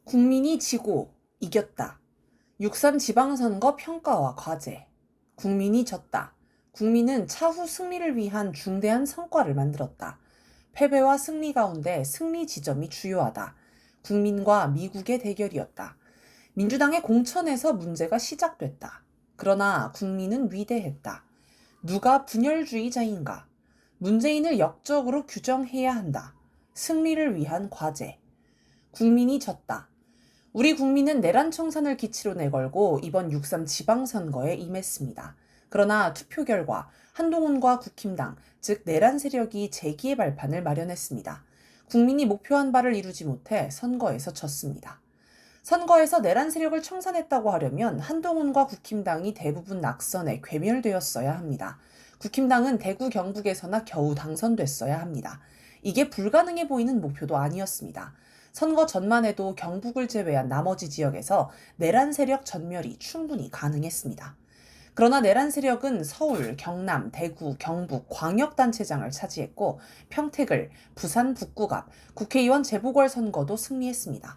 국민이 지고 이겼다. 6.3 지방선거 평가와 과제. 국민이 졌다. 국민은 차후 승리를 위한 중대한 성과를 만들었다. 패배와 승리 가운데 승리 지점이 주요하다. 국민과 미국의 대결이었다. 민주당의 공천에서 문제가 시작됐다. 그러나 국민은 위대했다. 누가 분열주의자인가? 문재인을 역적으로 규정해야 한다. 승리를 위한 과제. 국민이 졌다. 우리 국민은 내란 청산을 기치로 내걸고 이번 6.3 지방선거에 임했습니다. 그러나 투표 결과 한동훈과 국힘당, 즉 내란 세력이 재기의 발판을 마련했습니다. 국민이 목표한 바를 이루지 못해 선거에서 졌습니다. 선거에서 내란 세력을 청산했다고 하려면 한동훈과 국힘당이 대부분 낙선에 괴멸되었어야 합니다. 국힘당은 대구 경북에서나 겨우 당선됐어야 합니다. 이게 불가능해 보이는 목표도 아니었습니다. 선거 전만 해도 경북을 제외한 나머지 지역에서 내란 세력 전멸이 충분히 가능했습니다. 그러나 내란 세력은 서울, 경남, 대구, 경북 광역단체장을 차지했고 평택을, 부산 북구 갑, 국회의원 재보궐선거도 승리했습니다.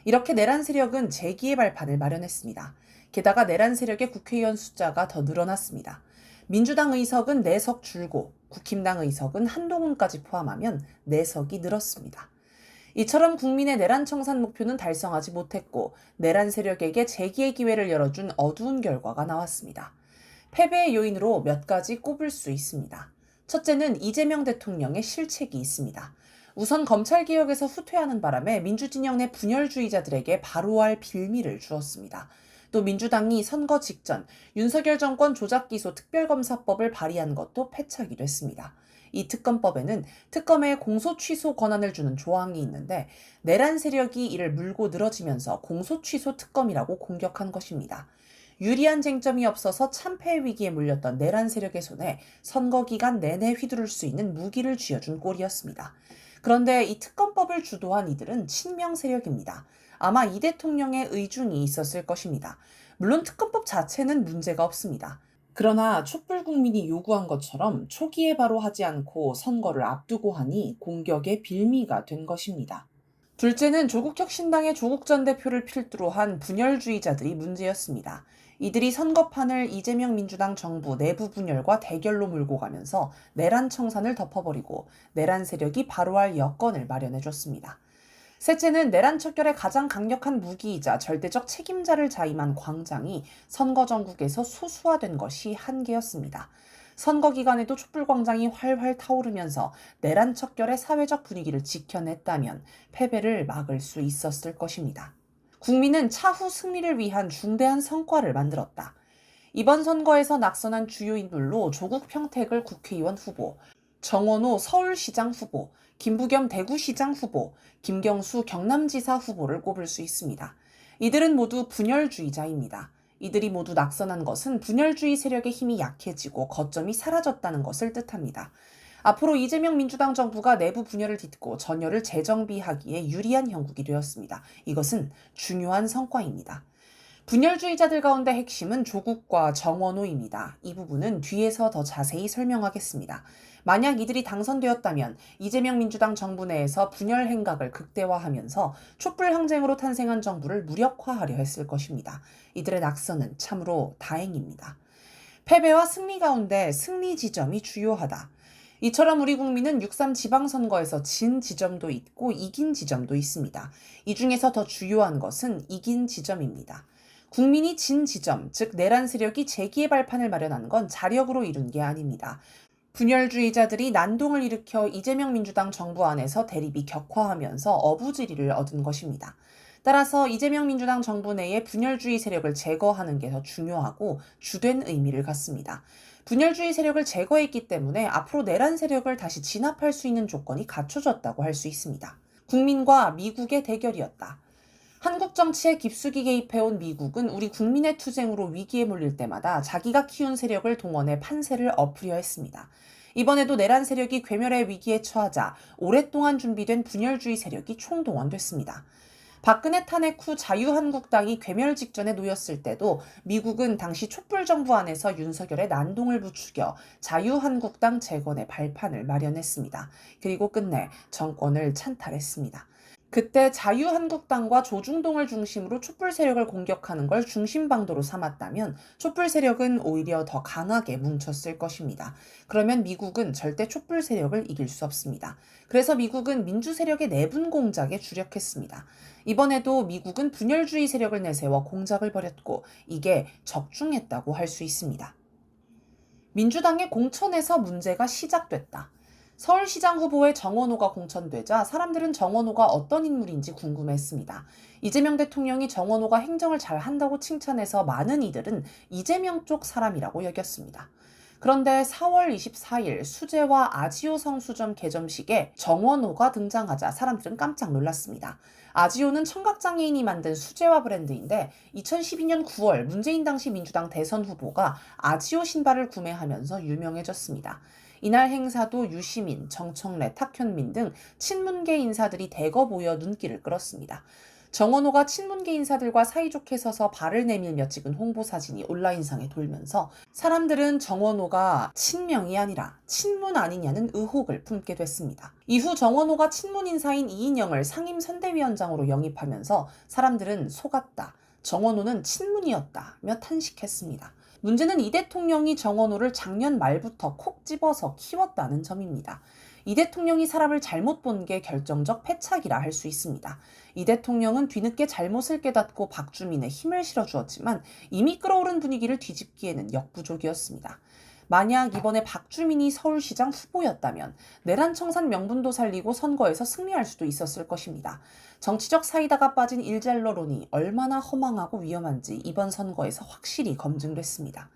이렇게 내란 세력은 재기의 발판을 마련했습니다. 게다가 내란 세력의 국회의원 숫자가 더 늘어났습니다. 민주당 의석은 4석 줄고 국힘당 의석은 한동훈까지 포함하면 4석이 늘었습니다. 이처럼 국민의 내란 청산 목표는 달성하지 못했고 내란 세력에게 재기의 기회를 열어준 어두운 결과가 나왔습니다. 패배의 요인으로 몇 가지 꼽을 수 있습니다. 첫째는 이재명 대통령의 실책이 있습니다. 우선 검찰개혁에서 후퇴하는 바람에 민주진영 내 분열주의자들에게 바로할 빌미를 주었습니다. 또 민주당이 선거 직전 윤석열 정권 조작기소 특별검사법을 발의한 것도 패착이 됐습니다. 이 특검법에는 특검에 공소 취소 권한을 주는 조항이 있는데 내란 세력이 이를 물고 늘어지면서 공소 취소 특검이라고 공격한 것입니다. 유리한 쟁점이 없어서 참패 위기에 물렸던 내란 세력의 손에 선거 기간 내내 휘두를 수 있는 무기를 쥐어준 꼴이었습니다. 그런데 이 특검법을 주도한 이들은 친명 세력입니다. 아마 이 대통령의 의중이 있었을 것입니다. 물론 특검법 자체는 문제가 없습니다. 그러나 촛불 국민이 요구한 것처럼 초기에 바로 하지 않고 선거를 앞두고 하니 공격의 빌미가 된 것입니다. 둘째는 조국혁신당의 조국 전 대표를 필두로 한 분열주의자들이 문제였습니다. 이들이 선거판을 이재명 민주당 정부 내부 분열과 대결로 몰고 가면서 내란 청산을 덮어버리고 내란 세력이 바로할 여건을 마련해줬습니다. 셋째는 내란 척결의 가장 강력한 무기이자 절대적 책임자를 자임한 광장이 선거 전국에서 소수화된 것이 한계였습니다. 선거 기간에도 촛불광장이 활활 타오르면서 내란 척결의 사회적 분위기를 지켜냈다면 패배를 막을 수 있었을 것입니다. 국민은 차후 승리를 위한 중대한 성과를 만들었다. 이번 선거에서 낙선한 주요 인물로 조국 평택을 국회의원 후보, 정원호 서울시장 후보, 김부겸 대구시장 후보, 김경수 경남지사 후보를 꼽을 수 있습니다. 이들은 모두 분열주의자입니다. 이들이 모두 낙선한 것은 분열주의 세력의 힘이 약해지고 거점이 사라졌다는 것을 뜻합니다. 앞으로 이재명 민주당 정부가 내부 분열을 딛고 전열을 재정비하기에 유리한 형국이 되었습니다. 이것은 중요한 성과입니다. 분열주의자들 가운데 핵심은 조국과 정원호입니다. 이 부분은 뒤에서 더 자세히 설명하겠습니다. 만약 이들이 당선되었다면 이재명 민주당 정부 내에서 분열 행각을 극대화하면서 촛불 항쟁으로 탄생한 정부를 무력화하려 했을 것입니다. 이들의 낙선은 참으로 다행입니다. 패배와 승리 가운데 승리 지점이 주요하다. 이처럼 우리 국민은 6.3 지방선거에서 진 지점도 있고 이긴 지점도 있습니다. 이 중에서 더 주요한 것은 이긴 지점입니다. 국민이 진 지점, 즉 내란 세력이 재기의 발판을 마련한 건 자력으로 이룬 게 아닙니다. 분열주의자들이 난동을 일으켜 이재명 민주당 정부 안에서 대립이 격화하면서 어부지리를 얻은 것입니다. 따라서 이재명 민주당 정부 내의 분열주의 세력을 제거하는 게 더 중요하고 주된 의미를 갖습니다. 분열주의 세력을 제거했기 때문에 앞으로 내란 세력을 다시 진압할 수 있는 조건이 갖춰졌다고 할 수 있습니다. 국민과 미국의 대결이었다. 한국 정치에 깊숙이 개입해온 미국은 우리 국민의 투쟁으로 위기에 몰릴 때마다 자기가 키운 세력을 동원해 판세를 엎으려 했습니다. 이번에도 내란 세력이 괴멸의 위기에 처하자 오랫동안 준비된 분열주의 세력이 총동원됐습니다. 박근혜 탄핵 후 자유한국당이 괴멸 직전에 놓였을 때도 미국은 당시 촛불정부 안에서 윤석열의 난동을 부추겨 자유한국당 재건의 발판을 마련했습니다. 그리고 끝내 정권을 찬탈했습니다. 그때 자유한국당과 조중동을 중심으로 촛불 세력을 공격하는 걸 중심방도로 삼았다면 촛불 세력은 오히려 더 강하게 뭉쳤을 것입니다. 그러면 미국은 절대 촛불 세력을 이길 수 없습니다. 그래서 미국은 민주 세력의 내분 공작에 주력했습니다. 이번에도 미국은 분열주의 세력을 내세워 공작을 벌였고 이게 적중했다고 할 수 있습니다. 민주당의 공천에서 문제가 시작됐다. 서울시장 후보의 정원호가 공천되자 사람들은 정원호가 어떤 인물인지 궁금했습니다. 이재명 대통령이 정원호가 행정을 잘 한다고 칭찬해서 많은 이들은 이재명 쪽 사람이라고 여겼습니다. 그런데 4월 24일 수제화 아지오 성수점 개점식에 정원호가 등장하자 사람들은 깜짝 놀랐습니다. 아지오는 청각장애인이 만든 수제화 브랜드인데 2012년 9월 문재인 당시 민주당 대선 후보가 아지오 신발을 구매하면서 유명해졌습니다. 이날 행사도 유시민, 정청래, 탁현민 등 친문계 인사들이 대거 모여 눈길을 끌었습니다. 정원호가 친문계 인사들과 사이좋게 서서 발을 내밀며 찍은 홍보사진이 온라인상에 돌면서 사람들은 정원호가 친명이 아니라 친문 아니냐는 의혹을 품게 됐습니다. 이후 정원호가 친문 인사인 이인영을 상임선대위원장으로 영입하면서 사람들은 속았다. 정원호는 친문이었다며 탄식했습니다. 문제는 이 대통령이 정원호를 작년 말부터 콕 집어서 키웠다는 점입니다. 이 대통령이 사람을 잘못 본 게 결정적 패착이라 할 수 있습니다. 이 대통령은 뒤늦게 잘못을 깨닫고 박주민에 힘을 실어주었지만 이미 끓어오른 분위기를 뒤집기에는 역부족이었습니다. 만약 이번에 박주민이 서울시장 후보였다면 내란 청산 명분도 살리고 선거에서 승리할 수도 있었을 것입니다. 정치적 사이다가 빠진 일잘러론이 얼마나 허망하고 위험한지 이번 선거에서 확실히 검증됐습니다.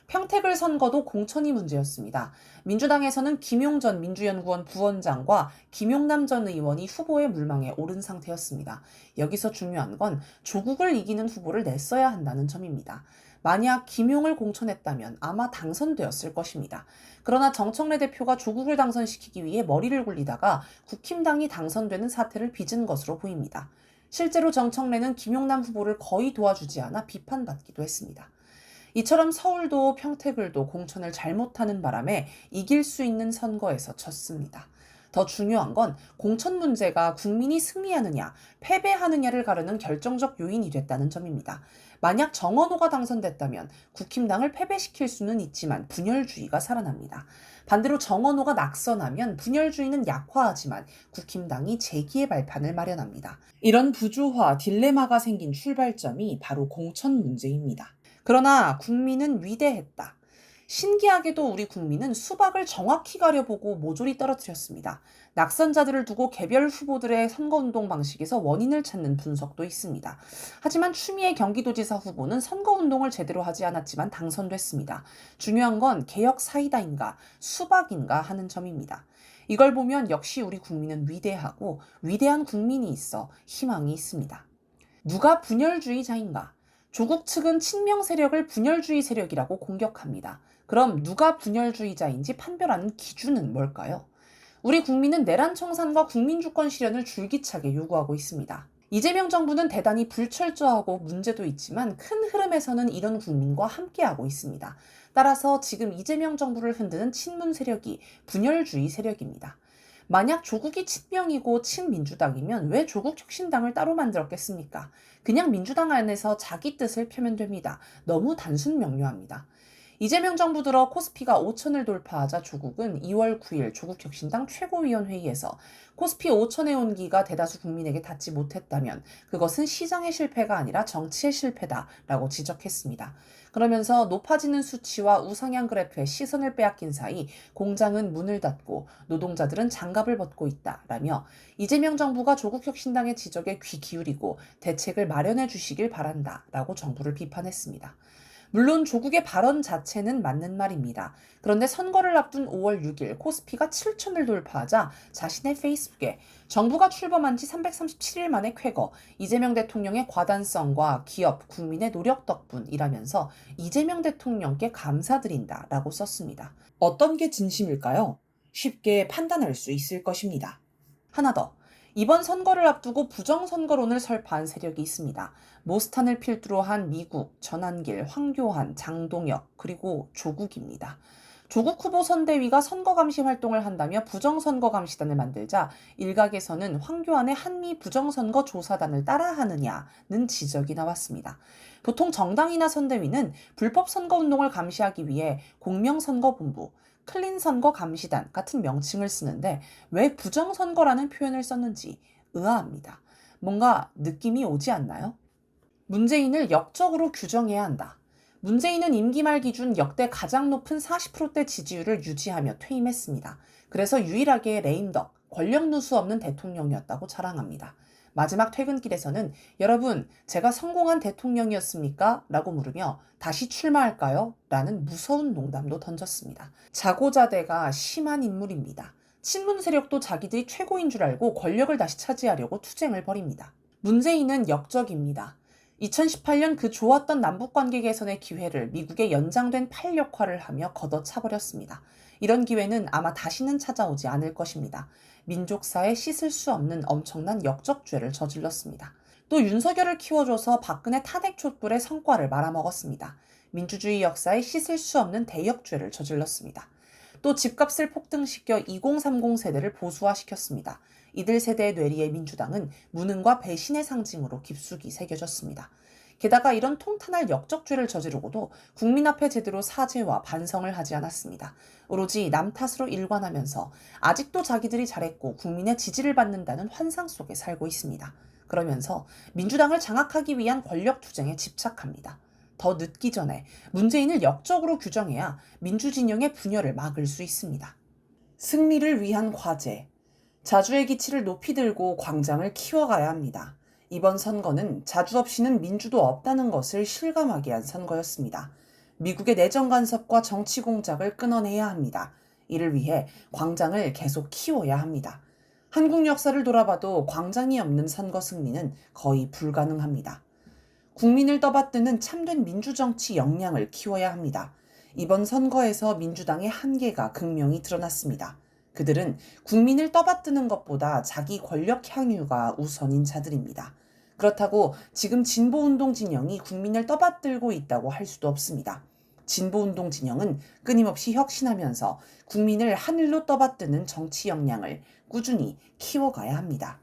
평택을 선거도 공천이 문제였습니다. 민주당에서는 김용 전 민주연구원 부원장과 김용남 전 의원이 후보의 물망에 오른 상태였습니다. 여기서 중요한 건 조국을 이기는 후보를 냈어야 한다는 점입니다. 만약 김용을 공천했다면 아마 당선되었을 것입니다. 그러나 정청래 대표가 조국을 당선시키기 위해 머리를 굴리다가 국힘당이 당선되는 사태를 빚은 것으로 보입니다. 실제로 정청래는 김용남 후보를 거의 도와주지 않아 비판받기도 했습니다. 이처럼 서울도 평택을도 공천을 잘못하는 바람에 이길 수 있는 선거에서 졌습니다. 더 중요한 건 공천 문제가 국민이 승리하느냐, 패배하느냐를 가르는 결정적 요인이 됐다는 점입니다. 만약 정원호가 당선됐다면 국힘당을 패배시킬 수는 있지만 분열주의가 살아납니다. 반대로 정원호가 낙선하면 분열주의는 약화하지만 국힘당이 재기의 발판을 마련합니다. 이런 부조화, 딜레마가 생긴 출발점이 바로 공천 문제입니다. 그러나 국민은 위대했다. 신기하게도 우리 국민은 수박을 정확히 가려보고 모조리 떨어뜨렸습니다. 낙선자들을 두고 개별 후보들의 선거운동 방식에서 원인을 찾는 분석도 있습니다. 하지만 추미애 경기도지사 후보는 선거운동을 제대로 하지 않았지만 당선됐습니다. 중요한 건 개혁 사이다인가 수박인가 하는 점입니다. 이걸 보면 역시 우리 국민은 위대하고 위대한 국민이 있어 희망이 있습니다. 누가 분열주의자인가? 조국 측은 친명 세력을 분열주의 세력이라고 공격합니다. 그럼 누가 분열주의자인지 판별하는 기준은 뭘까요? 우리 국민은 내란 청산과 국민주권 실현을 줄기차게 요구하고 있습니다. 이재명 정부는 대단히 불철저하고 문제도 있지만 큰 흐름에서는 이런 국민과 함께하고 있습니다. 따라서 지금 이재명 정부를 흔드는 친문 세력이 분열주의 세력입니다. 만약 조국이 친명이고 친민주당이면 왜 조국혁신당을 따로 만들었겠습니까? 그냥 민주당 안에서 자기 뜻을 펴면 됩니다. 너무 단순 명료합니다. 이재명 정부 들어 코스피가 5천을 돌파하자 조국은 2월 9일 조국혁신당 최고위원회의에서 코스피 5천의 온기가 대다수 국민에게 닿지 못했다면 그것은 시장의 실패가 아니라 정치의 실패다라고 지적했습니다. 그러면서 높아지는 수치와 우상향 그래프에 시선을 빼앗긴 사이 공장은 문을 닫고 노동자들은 장갑을 벗고 있다라며 이재명 정부가 조국혁신당의 지적에 귀 기울이고 대책을 마련해 주시길 바란다라고 정부를 비판했습니다. 물론 조국의 발언 자체는 맞는 말입니다. 그런데 선거를 앞둔 5월 6일 코스피가 7천을 돌파하자 자신의 페이스북에 정부가 출범한 지 337일 만에 쾌거, 이재명 대통령의 과단성과 기업, 국민의 노력 덕분이라면서 이재명 대통령께 감사드린다라고 썼습니다. 어떤 게 진심일까요? 쉽게 판단할 수 있을 것입니다. 하나 더. 이번 선거를 앞두고 부정선거론을 설파한 세력이 있습니다. 모스탄을 필두로 한 미국, 전한길, 황교안, 장동혁, 그리고 조국입니다. 조국 후보 선대위가 선거감시 활동을 한다며 부정선거감시단을 만들자 일각에서는 황교안의 한미 부정선거 조사단을 따라하느냐는 지적이 나왔습니다. 보통 정당이나 선대위는 불법 선거운동을 감시하기 위해 공명선거본부, 클린선거감시단 같은 명칭을 쓰는데 왜 부정선거라는 표현을 썼는지 의아합니다. 뭔가 느낌이 오지 않나요? 문재인을 역적으로 규정해야 한다. 문재인은 임기 말 기준 역대 가장 높은 40%대 지지율을 유지하며 퇴임했습니다. 그래서 유일하게 레임덕, 권력 누수 없는 대통령이었다고 자랑합니다. 마지막 퇴근길에서는 여러분, 제가 성공한 대통령이었습니까? 라고 물으며 다시 출마할까요? 라는 무서운 농담도 던졌습니다. 자고자대가 심한 인물입니다. 친문 세력도 자기들이 최고인 줄 알고 권력을 다시 차지하려고 투쟁을 벌입니다. 문재인은 역적입니다. 2018년 그 좋았던 남북관계 개선의 기회를 미국의 연장된 팔 역할을 하며 걷어차버렸습니다. 이런 기회는 아마 다시는 찾아오지 않을 것입니다. 민족사에 씻을 수 없는 엄청난 역적죄를 저질렀습니다. 또 윤석열을 키워줘서 박근혜 탄핵 촛불의 성과를 말아먹었습니다. 민주주의 역사에 씻을 수 없는 대역죄를 저질렀습니다. 또 집값을 폭등시켜 2030 세대를 보수화시켰습니다. 이들 세대의 뇌리에 민주당은 무능과 배신의 상징으로 깊숙이 새겨졌습니다. 게다가 이런 통탄할 역적죄를 저지르고도 국민 앞에 제대로 사죄와 반성을 하지 않았습니다. 오로지 남 탓으로 일관하면서 아직도 자기들이 잘했고 국민의 지지를 받는다는 환상 속에 살고 있습니다. 그러면서 민주당을 장악하기 위한 권력투쟁에 집착합니다. 더 늦기 전에 문재인을 역적으로 규정해야 민주진영의 분열을 막을 수 있습니다. 승리를 위한 과제. 자주의 기치를 높이 들고 광장을 키워가야 합니다. 이번 선거는 자주 없이는 민주도 없다는 것을 실감하게 한 선거였습니다. 미국의 내정 간섭과 정치 공작을 끊어내야 합니다. 이를 위해 광장을 계속 키워야 합니다. 한국 역사를 돌아봐도 광장이 없는 선거 승리는 거의 불가능합니다. 국민을 떠받드는 참된 민주정치 역량을 키워야 합니다. 이번 선거에서 민주당의 한계가 극명히 드러났습니다. 그들은 국민을 떠받드는 것보다 자기 권력 향유가 우선인 자들입니다. 그렇다고 지금 진보운동 진영이 국민을 떠받들고 있다고 할 수도 없습니다. 진보운동 진영은 끊임없이 혁신하면서 국민을 하늘로 떠받드는 정치 역량을 꾸준히 키워가야 합니다.